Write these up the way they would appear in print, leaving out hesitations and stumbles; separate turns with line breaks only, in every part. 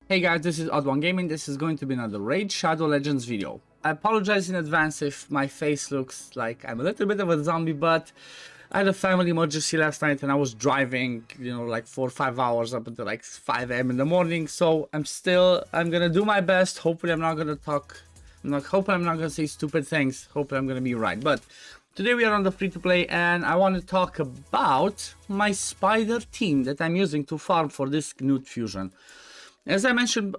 Hey guys, this is OddOneGaming. This is going to be another Raid Shadow Legends video. I apologize in advance if my face looks like I'm a little bit of a zombie, but I had a family emergency last night and I was driving, like 4 or 5 hours up until like 5 a.m. in the morning. So I'm gonna do my best. Hopefully I'm not gonna hopefully I'm not gonna say stupid things. Hopefully I'm gonna be right. But today we are on the free-to-play and I want to talk about my spider team that I'm using to farm for this Gnut fusion. As I mentioned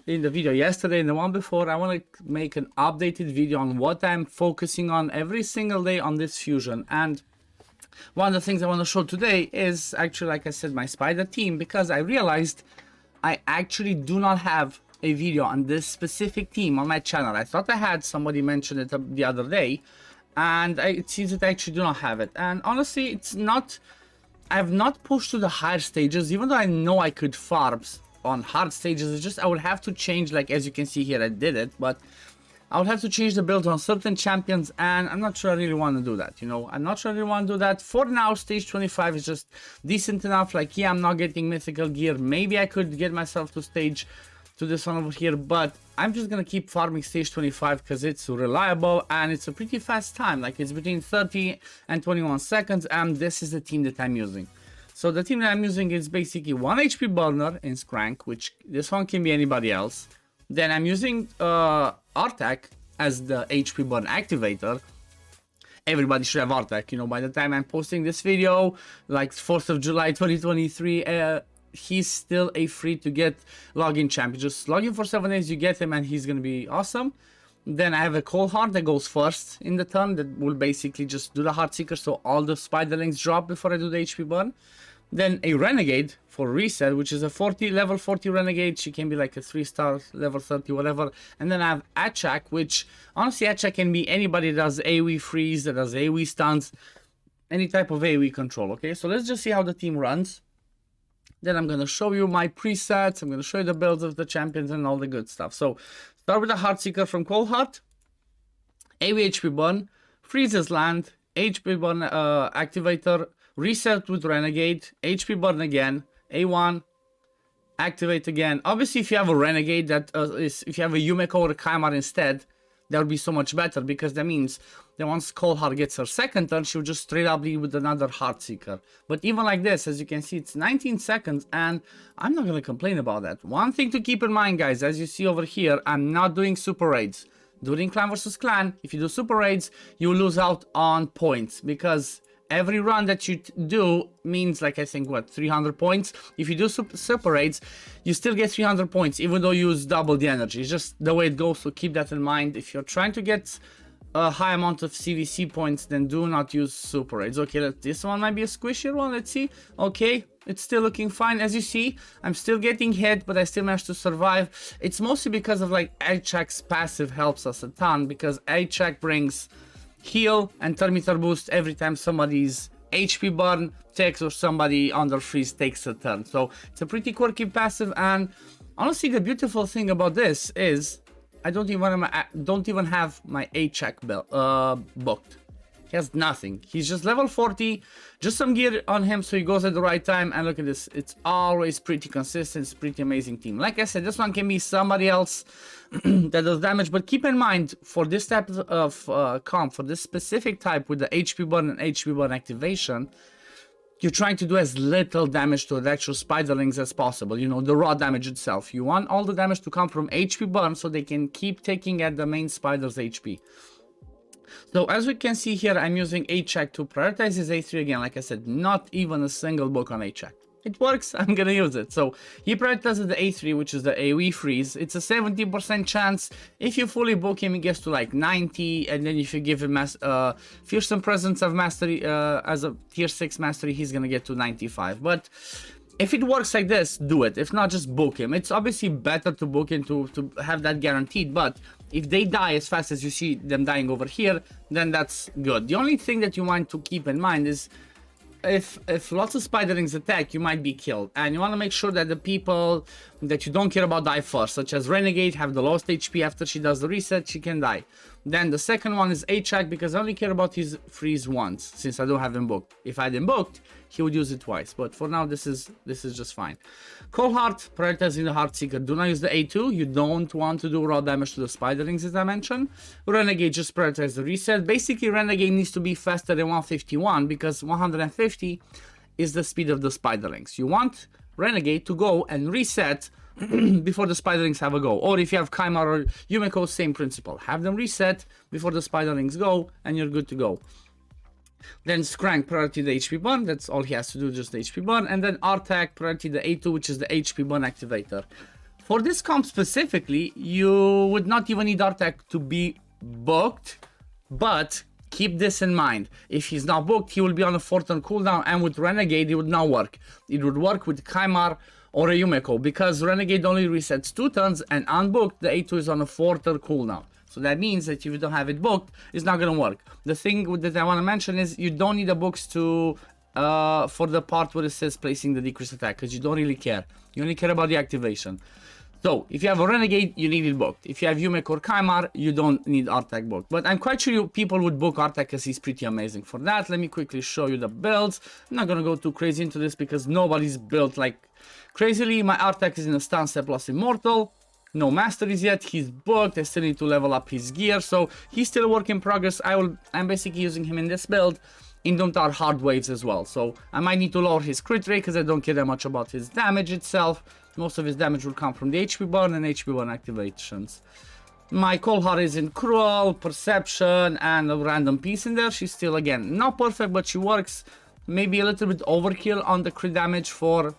in the video yesterday and the one before, I want to make an updated video on what I'm focusing on every single day on this fusion. And one of the things I want to show today is actually, like I said, my spider team, because I realized I actually do not have a video on this specific team on my channel. I thought I had, somebody mentioned it the other day, and it seems that I actually do not have it. And honestly, it's not, I have not pushed to the higher stages, even though I know I could farm on hard stages. It's just I would have to change, like as you can see here I did it, but I would have to change the build on certain champions, and I'm not sure I really want to do that. I'm not sure I really want to do that. For now, stage 25 is just decent enough. Like, yeah, I'm not getting mythical gear. Maybe I could get myself to this one over here, but I'm just gonna keep farming stage 25 because it's reliable and it's a pretty fast time. Like, it's between 30 and 21 seconds, and this is the team that I'm using. So the team that I'm using is basically 1 HP burner in Scrank, which this one can be anybody else. Then I'm using Artek as the HP burn activator. Everybody should have Artek. By the time I'm posting this video, like 4th of July 2023, he's still a free to get login champion. Just log in for 7 days, you get him, and he's gonna be awesome. Then I have a Cold Heart that goes first in the turn, that will basically just do the Heart Seeker, so all the spiderlings drop before I do the HP burn. Then a Renegade for reset, which is a level 40 Renegade. She can be like a 3-star, level 30, whatever. And then I have Achak, which honestly Achak can be anybody that does AoE freeze, that does AoE stuns, any type of AoE control. Okay, so let's just see how the team runs. Then I'm gonna show you my presets. I'm gonna show you the builds of the champions and all the good stuff. So start with the Heart Seeker from Cold Heart, AoE HP burn, freezes land, HP burn activator, reset with Renegade, HP burn again, A1, activate again. Obviously, if you have a Renegade if you have a Yumeko or a Kaimar instead, that would be so much better, because that means that once Cold Heart gets her second turn, she'll just straight up lead with another Heart Seeker. But even like this, as you can see, it's 19 seconds, and I'm not gonna complain about that. One thing to keep in mind, guys, as you see over here, I'm not doing super raids. During clan versus clan, if you do super raids, you lose out on points, because every run that you do means, like, I think, what, 300 points? If you do super raids, you still get 300 points, even though you use double the energy. It's just the way it goes, so keep that in mind. If you're trying to get a high amount of CVC points, then do not use super raids. Okay, this one might be a squishier one, let's see. Okay, it's still looking fine. As you see, I'm still getting hit, but I still managed to survive. It's mostly because of, like, Achak's passive helps us a ton, because Achak brings heal and turn meter boost every time somebody's HP burn takes or somebody under freeze takes a turn. So it's a pretty quirky passive, and honestly the beautiful thing about this is I don't even have my Achak booked. He has nothing. He's just level 40, just some gear on him so he goes at the right time, and look at this. It's always pretty consistent. It's a pretty amazing team. Like I said, this one can be somebody else that does damage, but keep in mind, for this type of comp, for this specific type with the HP burn and HP burn activation, you're trying to do as little damage to the actual spiderlings as possible, the raw damage itself. You want all the damage to come from HP burn so they can keep taking at the main spider's HP. So as we can see here, I'm using Achak to prioritize his A3 again. Like I said, not even a single book on Achak. It works, I'm gonna use it. So he prioritizes the A3, which is the AoE freeze. It's a 70% chance. If you fully book him, he gets to like 90, and then if you give him fearsome presence of mastery as a tier 6 mastery, he's gonna get to 95. But if it works like this, do it. If not, just book him. It's obviously better to book him to have that guaranteed, but if they die as fast as you see them dying over here, then that's good. The only thing that you want to keep in mind is if lots of spiderlings attack, you might be killed, and you want to make sure that the people that you don't care about die first, such as Renegade, have the lowest HP. After she does the reset, she can die. Then the second one is HAC, because I only care about his freeze once, since I don't have him booked. If I had him booked, he would use it twice, but for now this is just fine. Cold Heart, prioritizing the Heartseeker. Do not use the A2. You don't want to do raw damage to the Spiderlings, as I mentioned. Renegade, just prioritize the reset. Basically, Renegade needs to be faster than 151, because 150 is the speed of the Spiderlings. You want Renegade to go and reset before the Spiderlings have a go. Or if you have Chimera or Yumeko, same principle. Have them reset before the Spiderlings go, and you're good to go. Then Skrank, priority the HP burn. That's all he has to do, just the HP burn. And then Artak, priority the A2, which is the HP burn activator. For this comp specifically, you would not even need Artak to be booked, but keep this in mind. If he's not booked, he will be on a 4-turn cooldown, and with Renegade, it would not work. It would work with Chimera or a Yumeko, because Renegade only resets 2 turns, and unbooked, the A2 is on a 4-turn cooldown. So that means that if you don't have it booked, it's not gonna work. The thing that I want to mention is you don't need the books to for the part where it says placing the decreased attack, because you don't really care. You only care about the activation. So if you have a Renegade, you need it booked. If you have Yumeko or Chimera, you don't need Artak booked. But I'm quite sure people would book Artak, because he's pretty amazing for that. Let me quickly show you the builds. I'm not gonna go too crazy into this because nobody's built like crazily. My Artak is in a stun step plus immortal. No masteries yet. He's booked. I still need to level up his gear, so he's still a work in progress. I'm basically using him in this build in Doom Tower hard waves as well, so I might need to lower his crit rate because I don't care that much about his damage itself. Most of his damage will come from the HP burn and HP burn activations. My Cold Heart is in Cruel, Perception, and a random piece in there. She's still, again, not perfect, but she works. Maybe a little bit overkill on the crit damage for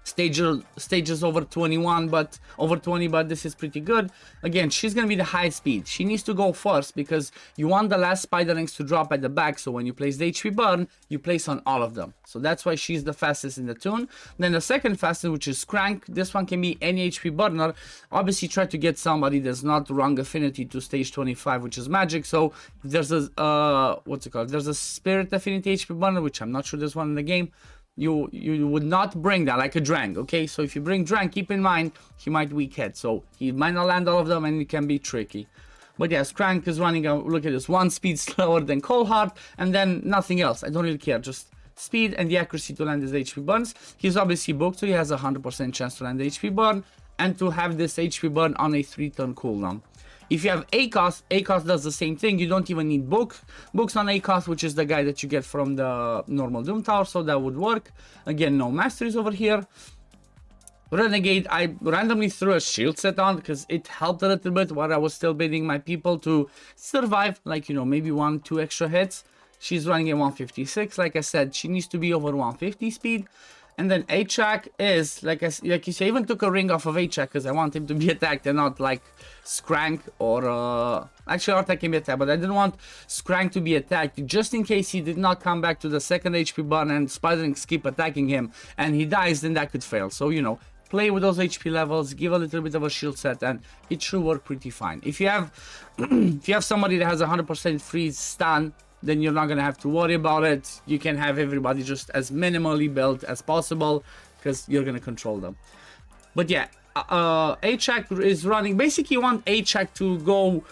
stages over 21, but over 20, but this is pretty good. Again, she's gonna be the high speed. She needs to go first because you want the last Spiderlings to drop at the back, so when you place the HP burn, you place on all of them. So that's why she's the fastest in the tune. Then the second fastest, which is Skrank, this one can be any HP burner. Obviously try to get somebody that's not wrong affinity to stage 25, which is magic. So if there's a what's it called, there's a spirit affinity HP burner, which I'm not sure there's one in the game. You would not bring that, like a Drang, okay? So if you bring Drang, keep in mind he might weak head, so he might not land all of them, and it can be tricky. But yeah, Skrank is running look at this, 1 speed slower than Cold Heart, and then nothing else. I don't really care, just speed and the accuracy to land his HP burns. He's obviously booked, so he has a 100% chance to land the HP burn and to have this HP burn on a 3-turn cooldown. If you have ACOS, ACOS does the same thing. You don't even need books on ACOS, which is the guy that you get from the normal Doom Tower, so that would work. Again, no masteries over here. Renegade, I randomly threw a shield set on because it helped a little bit while I was still baiting my people to survive, like, you know, maybe 1-2 extra hits. She's running at 156. Like I said, she needs to be over 150 speed. And then HAC is, like you say, I even took a ring off of HAC because I want him to be attacked and not like Skrank or... Actually, Artak can be attacked, but I didn't want Skrank to be attacked just in case he did not come back to the second HP burn and Spiderlings keep attacking him and he dies, then that could fail. So, you know, play with those HP levels, give a little bit of a shield set, and it should work pretty fine. If you have, if you have somebody that has 100% freeze stun, then you're not gonna have to worry about it. You can have everybody just as minimally built as possible because you're gonna control them. But yeah, HAC is running. Basically, you want HAC to go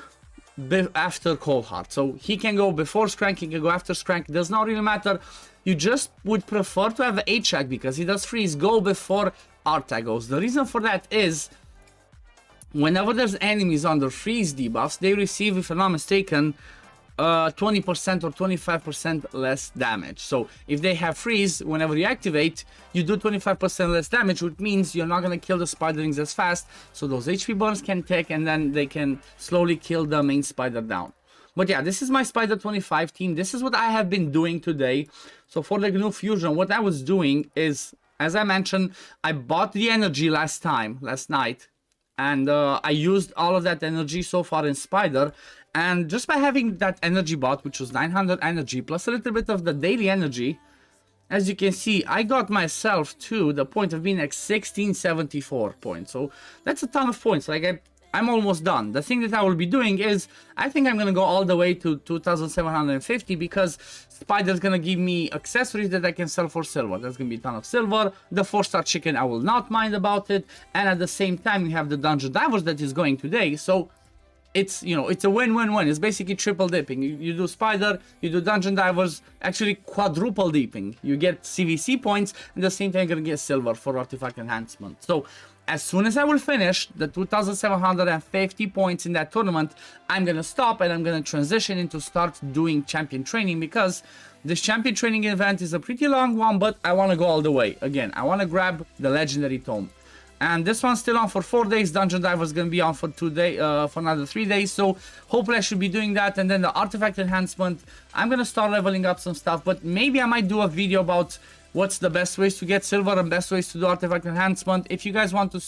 after Cold Heart, so he can go before Skrank, he can go after Skrank. It does not really matter. You just would prefer to have HAC because he does freeze go before Artak goes. The reason for that is whenever there's enemies under freeze debuffs, they receive, if I'm not mistaken, 20% or 25% less damage. So if they have freeze, whenever you activate, you do 25% less damage, which means you're not gonna kill the Spiderlings as fast, so those HP burns can take, and then they can slowly kill the main spider down. But yeah, this is my Spider 25 team. This is what I have been doing today. So for the Gnut Fusion, what I was doing is, as I mentioned, I bought the energy last night, and I used all of that energy so far in Spider. And just by having that energy bot, which was 900 energy, plus a little bit of the daily energy, as you can see, I got myself to the point of being at 1674 points. So that's a ton of points. Like I'm almost done. The thing that I will be doing is, I think I'm going to go all the way to 2750 because Spider's going to give me accessories that I can sell for silver. That's going to be a ton of silver. The 4-star chicken, I will not mind about it. And at the same time, we have the Dungeon Divers that is going today. So it's, you know, it's a win-win-win. It's basically triple dipping. You do spider, you do dungeon divers, actually quadruple dipping. You get CVC points, and at the same time you're gonna get silver for artifact enhancement. So as soon as I will finish the 2,750 points in that tournament, I'm gonna stop and I'm gonna transition into start doing champion training, because this champion training event is a pretty long one, but I want to go all the way. Again, I want to grab the legendary tome. And this one's still on for 4 days. Dungeon Diver is going to be on for for another 3 days. So hopefully I should be doing that. And then the artifact enhancement, I'm going to start leveling up some stuff. But maybe I might do a video about what's the best ways to get silver and best ways to do artifact enhancement. If you guys want to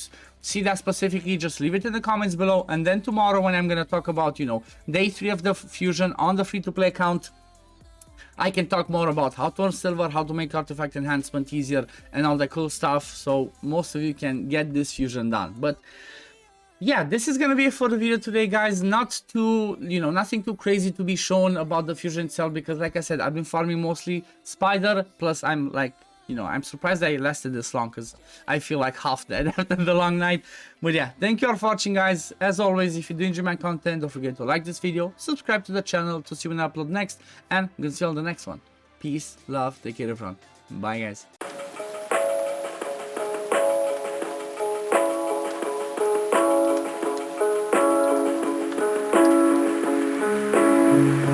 see that specifically, just leave it in the comments below. And then tomorrow, when I'm going to talk about, you know, day 3 of the fusion on the free-to-play account, I can talk more about how to earn silver, how to make artifact enhancement easier, and all that cool stuff, so most of you can get this fusion done. But yeah, this is gonna be it for the video today, guys. Not too, you know, nothing too crazy to be shown about the fusion itself, because like I said, I've been farming mostly spider, plus I'm like, you know, I'm surprised I lasted this long, because I feel like half dead after the long night. But yeah, thank you all for watching, guys. As always, if you do enjoy my content, don't forget to like this video, subscribe to the channel to see when I upload next, and I'm gonna see you on the next one. Peace, love, take care everyone. Bye, guys.